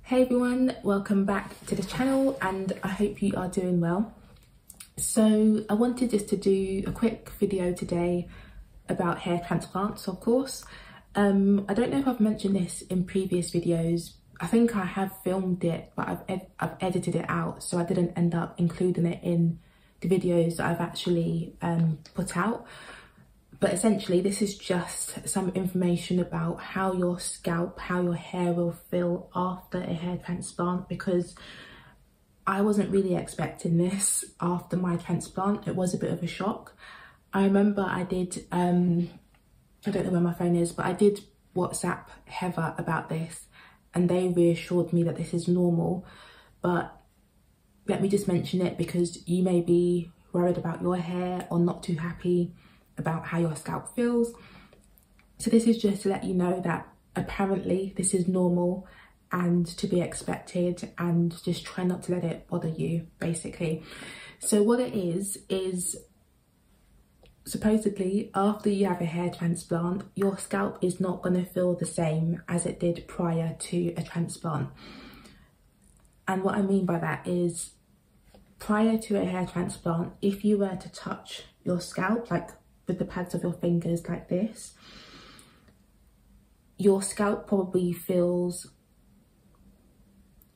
Hey everyone, welcome back to the channel and I hope you are doing well. So I wanted just to do a quick video today about hair transplants, of course. I don't know if I've mentioned this in previous videos. I think I have filmed it, but I've edited it out, so I didn't end up including it in the videos that I've actually put out. But essentially, this is just some information about how your scalp, how your hair will feel after a hair transplant, because I wasn't really expecting this after my transplant. It was a bit of a shock. I remember I did, I don't know where my phone is, but I did WhatsApp Heather about this and they reassured me that this is normal. But let me just mention it because you may be worried about your hair or not too happy about how your scalp feels. So this is just to let you know that apparently this is normal and to be expected, and just try not to let it bother you, basically. So what it is supposedly after you have a hair transplant, your scalp is not going to feel the same as it did prior to a transplant. And what I mean by that is, prior to a hair transplant, if you were to touch your scalp, like with the pads of your fingers like this, your scalp probably feels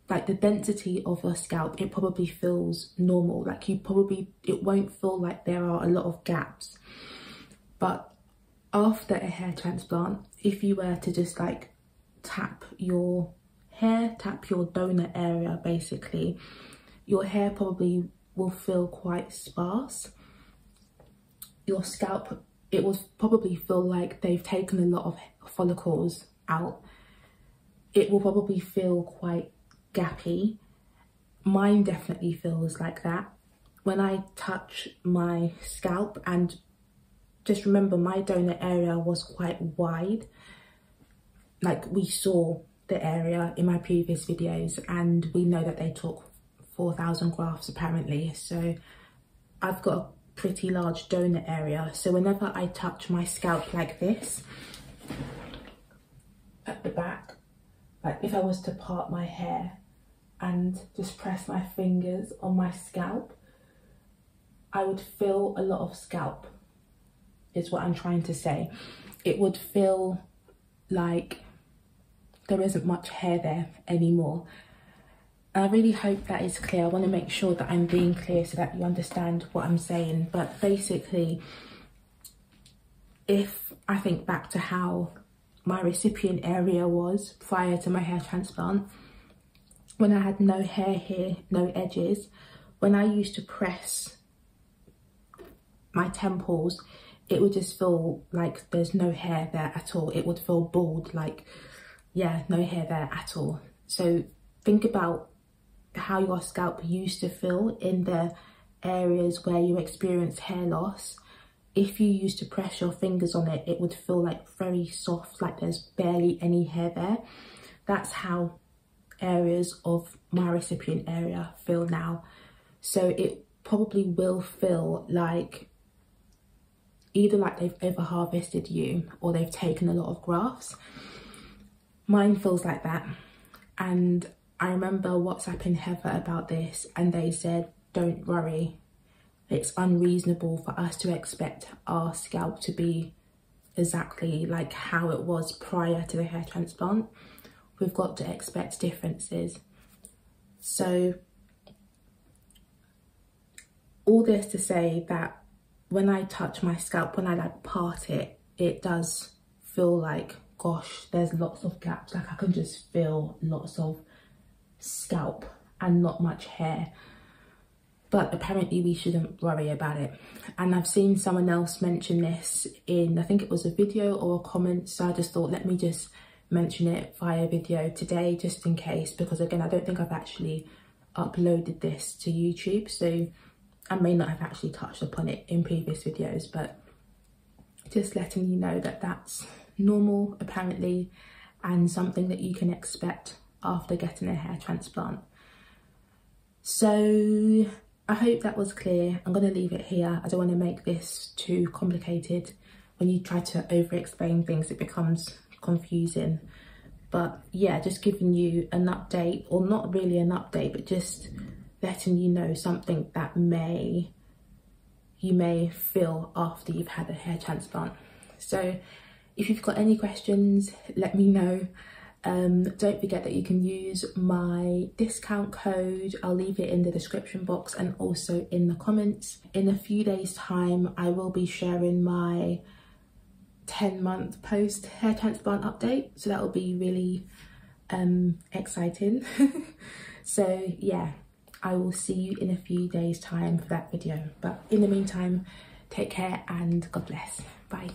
like the density of your scalp, it probably feels normal. Like it won't feel like there are a lot of gaps. But after a hair transplant, if you were to just like tap your hair, tap your donor area basically, your hair probably will feel quite sparse. Your scalp, it will probably feel like they've taken a lot of follicles out. It will probably feel quite gappy. Mine definitely feels like that. When I touch my scalp, and just remember my donor area was quite wide, like we saw the area in my previous videos, and we know that they took 4,000 grafts apparently. So I've got a pretty large donor area, so whenever I touch my scalp like this at the back, like if I was to part my hair and just press my fingers on my scalp, I would feel a lot of scalp, is what I'm trying to say. It would feel like there isn't much hair there anymore. I really hope that is clear. I want to make sure that I'm being clear so that you understand what I'm saying. But basically, if I think back to how my recipient area was prior to my hair transplant, when I had no hair here, no edges, when I used to press my temples, it would just feel like there's no hair there at all. It would feel bald, like, yeah, no hair there at all. So think about how your scalp used to feel in the areas where you experience hair loss. If you used to press your fingers on it, it would feel like very soft, like there's barely any hair there. That's how areas of my recipient area feel now. So it probably will feel like either like they've over harvested you or they've taken a lot of grafts. Mine feels like that. And I remember WhatsApping Heather about this and they said, don't worry, it's unreasonable for us to expect our scalp to be exactly like how it was prior to the hair transplant. We've got to expect differences. So all this to say that when I touch my scalp, when I like part it, it does feel like, gosh, there's lots of gaps. Like I can just feel lots of scalp and not much hair. But apparently we shouldn't worry about it. And I've seen someone else mention this in, I think it was a video or a comment, so I just thought let me just mention it via video today just in case, because again I don't think I've actually uploaded this to YouTube, so I may not have actually touched upon it in previous videos, but just letting you know that that's normal apparently, and something that you can expect after getting a hair transplant. So I hope that was clear. I'm going to leave it here. I don't want to make this too complicated. When you try to over explain things, it becomes confusing. But yeah, just giving you an update, or not really an update, but just letting you know something that you may feel after you've had a hair transplant. So if you've got any questions, let me know. Don't forget that you can use my discount code. I'll leave it in the description box and also in the comments. In a few days time, I will be sharing my 10-month post hair transplant update, so that will be really exciting. So yeah, I will see you in a few days time for that video, but in the meantime, take care and God bless. Bye.